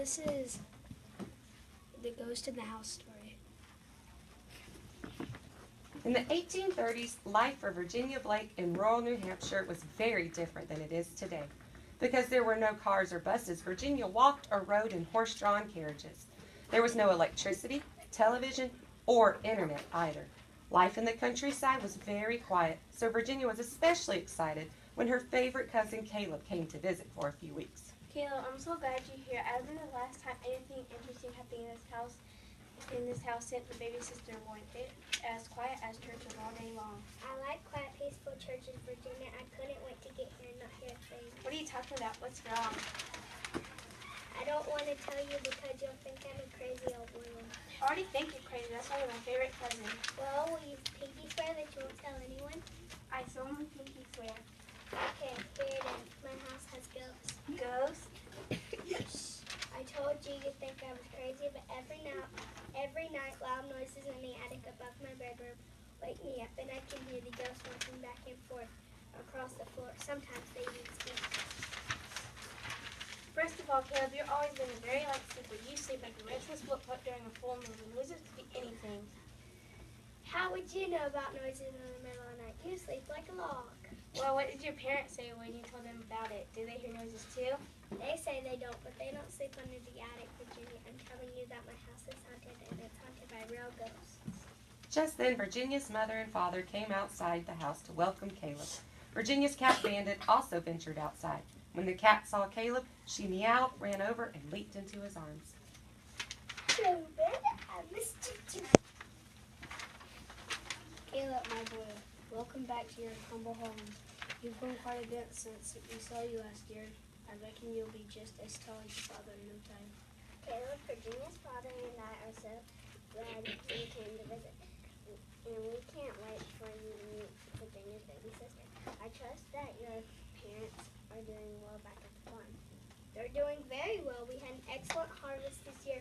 This is the Ghost in the House story. In the 1830s, life for Virginia Blake in rural New Hampshire was very different than it is today. Because there were no cars or buses, Virginia walked or rode in horse-drawn carriages. There was no electricity, television, or internet either. Life in the countryside was very quiet, so Virginia was especially excited when her favorite cousin Caleb came to visit for a few weeks. Caleb, I'm so glad you're here. I remember the last time anything interesting happened in this house since the baby sister born. It as quiet as churches all day long. I like quiet, peaceful churches, Virginia. I couldn't wait to get here and not hear a thing. What are you talking about? What's wrong? I don't want to tell you because you'll think I'm a crazy old woman. I already think you're crazy. That's why you're my favorite cousin. Well, will you pinky swear that you won't tell anyone? I solemnly pinky swear. Okay, here it is. My house has ghosts. Ghosts? I told you you'd think I was crazy, but every night loud noises in the attic above my bedroom wake me up, and I can hear the ghosts walking back and forth across the floor. Sometimes they even speak. First of all, Caleb, you've always been a very light sleeper. You sleep like a restless flip-flop during a full moon. Noises could be anything. How would you know about noises in the middle of the night? You sleep like a log. Well, what did your parents say when you told them about it? Did they hear noises too? They say they don't, but they don't sleep under the attic, Virginia. I'm telling you that my house is haunted, and it's haunted by real ghosts. Just then, Virginia's mother and father came outside the house to welcome Caleb. Virginia's cat Bandit also ventured outside. When the cat saw Caleb, she meowed, ran over, and leaped into his arms. Hello, Bandit. I missed you too. Caleb, my boy, welcome back to your humble home. You've grown quite a bit since we saw you last year. I reckon you'll be just as tall as your father in no time. Caleb, Virginia's father and I are so glad you came to visit. And we can't wait for you to meet Virginia's baby sister. I trust that your parents are doing well back at the farm. They're doing very well. We had an excellent harvest this year,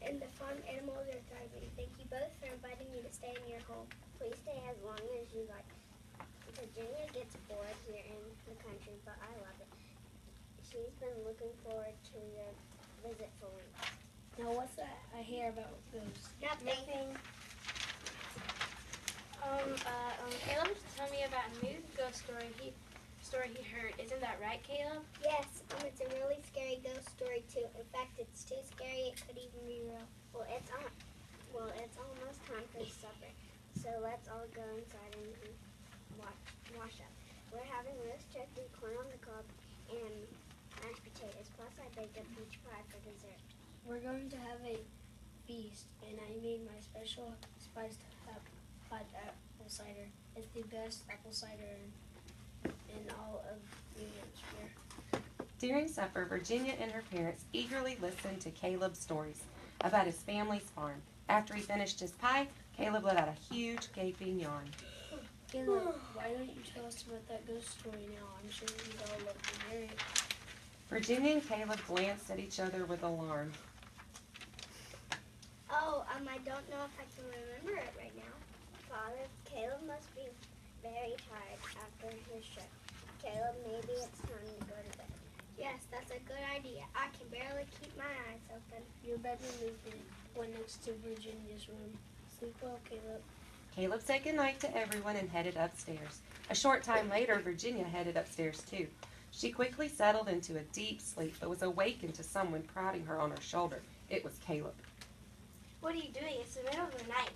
and the farm animals are thriving. Thank you both for inviting me to stay in your home. Please stay as long as you like. Virginia gets bored here in the country, but I love it. She's been looking forward to your visit for weeks. Now, what's that I hear about ghosts? Nothing. Caleb was telling me about a new ghost story he heard. Isn't that right, Caleb? Yes, it's a really scary ghost story too. In fact, it's too scary it could even be real. Well, it's almost time for supper, so let's all go inside and wash up. We're having roast turkey, corn on the cob, and mashed potatoes. Plus, I baked a peach pie for dessert. We're going to have a feast, and I made my special spiced hot apple cider. It's the best apple cider in all of New Hampshire. During supper, Virginia and her parents eagerly listened to Caleb's stories about his family's farm. After he finished his pie, Caleb let out a huge gaping yawn. Caleb, why don't you tell us about that ghost story now? I'm sure we'd all love to hear it. Virginia and Caleb glanced at each other with alarm. Oh, I don't know if I can remember it right now. Father, Caleb must be very tired after his trip. Caleb, maybe it's time to go to bed. Yes, that's a good idea. I can barely keep my eyes open. Your bedroom is the one next to Virginia's room. Sleep well, Caleb. Caleb said goodnight to everyone and headed upstairs. A short time later, Virginia headed upstairs too. She quickly settled into a deep sleep, but was awakened to someone prodding her on her shoulder. It was Caleb. What are you doing? It's the middle of the night.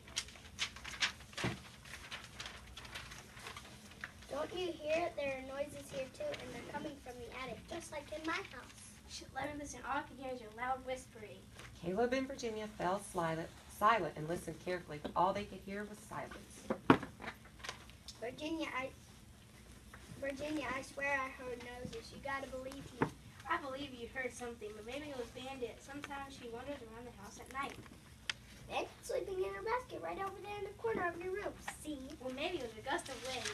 Don't you hear it? There are noises here too, and they're coming from the attic, just like in my house. Let me listen. All I can hear is your loud whispering. Caleb and Virginia fell silent and listened carefully, but all they could hear was silence. Virginia, I swear I heard noises. You gotta believe me. I believe you heard something, but maybe it was Bandit. Sometimes she wanders around the house at night. And sleeping in her basket right over there in the corner of your room. See? Well, maybe it was a gust of wind.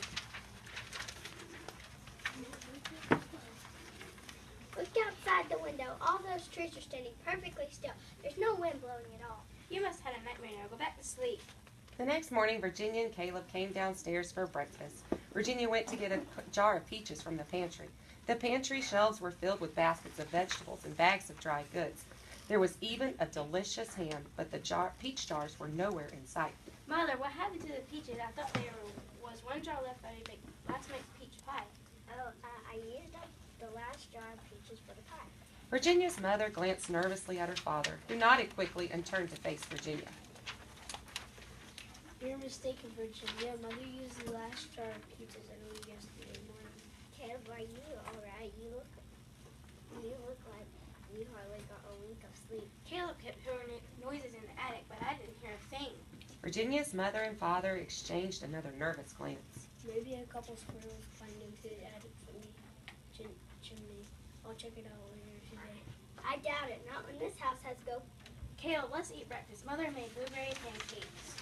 Look outside the window. All those trees are standing perfectly still. There's no wind blowing at all. You must have had a nightmare now. Go back to sleep. The next morning, Virginia and Caleb came downstairs for breakfast. Virginia went to get a jar of peaches from the pantry. The pantry shelves were filled with baskets of vegetables and bags of dry goods. There was even a delicious ham, but the peach jars were nowhere in sight. Mother, what happened to the peaches? I thought there was one jar left by the last night's peach pie. Oh, I used up the last jar of peaches for the pie. Virginia's mother glanced nervously at her father, who nodded quickly and turned to face Virginia. You're mistaken, Virginia. Mother used the last jar of peaches I ate yesterday morning. Caleb, are you alright? You look like you hardly got a wink of sleep. Caleb kept hearing noises in the attic, but I didn't hear a thing. Virginia's mother and father exchanged another nervous glance. Maybe a couple squirrels climbed into the attic from the chimney. I'll check it out later today. I doubt it. Not when this house has go. Caleb, let's eat breakfast. Mother made blueberry pancakes.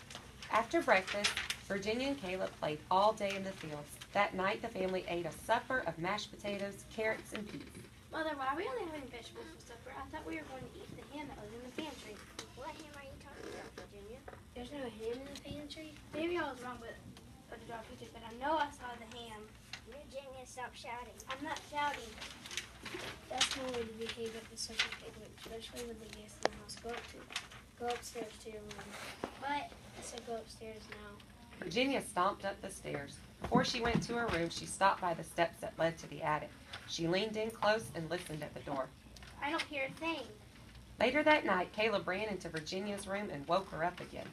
After breakfast, Virginia and Caleb played all day in the fields. That night, the family ate a supper of mashed potatoes, carrots, and peas. Mother, why are we only having vegetables for supper? I thought we were going to eat the ham that was in the pantry. What ham are you talking about, Virginia? There's no ham in the pantry? Maybe I was wrong with the jar of peaches, but I know I saw the ham. Virginia, stop shouting. I'm not shouting. That's no way to behave at such a picnic, especially with the guests in the house. Go upstairs to your room. But I said go upstairs now. Virginia stomped up the stairs. Before she went to her room, she stopped by the steps that led to the attic. She leaned in close and listened at the door. I don't hear a thing. Later that night, Caleb ran into Virginia's room and woke her up again.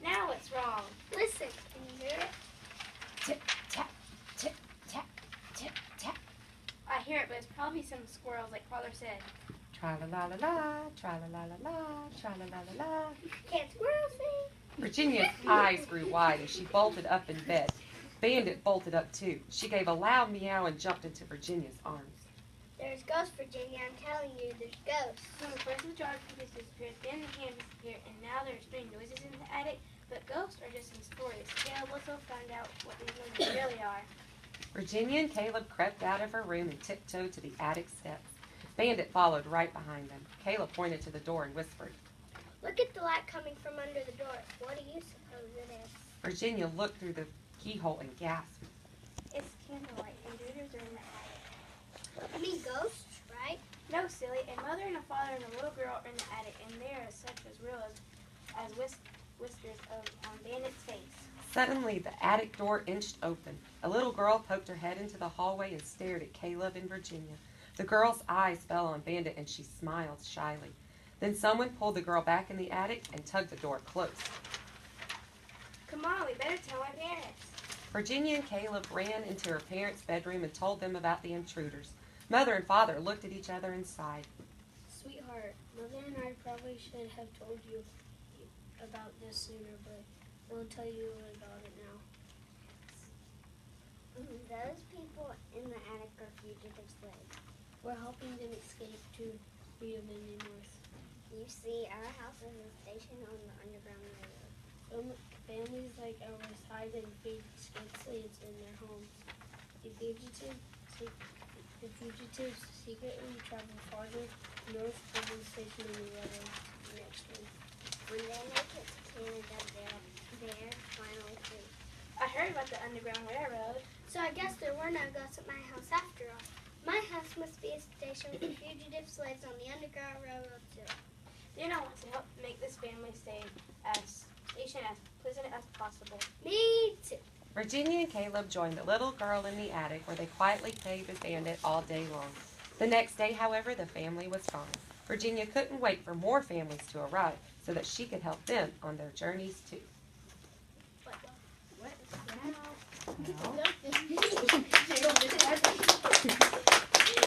Now what's wrong? Listen, can you hear it? Tip, tap, tip, tap, tip, tap. I hear it, but it's probably some squirrels, like Father said. Tra-la-la-la-la, tra-la-la-la-la, tra-la-la-la-la. Can't squirrels sing? Virginia's eyes grew wide as she bolted up in bed. Bandit bolted up too. She gave a loud meow and jumped into Virginia's arms. There's ghosts, Virginia. I'm telling you, there's ghosts. So the first the jar of peaches disappeared, then the ham disappeared, and now there are strange noises in the attic. But ghosts are just some stories. Caleb, let's go find out what these noises really are. Virginia and Caleb crept out of her room and tiptoed to the attic steps. Bandit followed right behind them. Caleb pointed to the door and whispered. Look at the light coming from under the door. What do you suppose it is? Virginia looked through the keyhole and gasped. It's candlelight, and intruders are in the attic. You mean ghosts, right? No, silly. A mother and a father and a little girl are in the attic, and they are such as real as whiskers on Bandit's face. Suddenly, the attic door inched open. A little girl poked her head into the hallway and stared at Caleb and Virginia. The girl's eyes fell on Bandit, and she smiled shyly. Then someone pulled the girl back in the attic and tugged the door close. Come on, we better tell my parents. Virginia and Caleb ran into her parents' bedroom and told them about the intruders. Mother and father looked at each other and sighed. Sweetheart, Mother and I probably should have told you about this sooner, but we'll tell you about it now. Those people in the attic are fugitive slaves. We're helping them escape to freedom in the north. You see, our house is a station on the Underground Railroad. Families like ours hide and feed escaped slaves in their homes. The fugitives secretly travel farther north than the station on the railroad next one. When they make it to Canada, they're finally free. I heard about the Underground Railroad. So I guess there were no ghosts at my house after all. My house must be a station for fugitive slaves on the Underground Railroad too. Then I want to help make this family stay as pleasant as possible. Me too. Virginia and Caleb joined the little girl in the attic where they quietly played with Bandit all day long. The next day, however, the family was gone. Virginia couldn't wait for more families to arrive so that she could help them on their journeys too.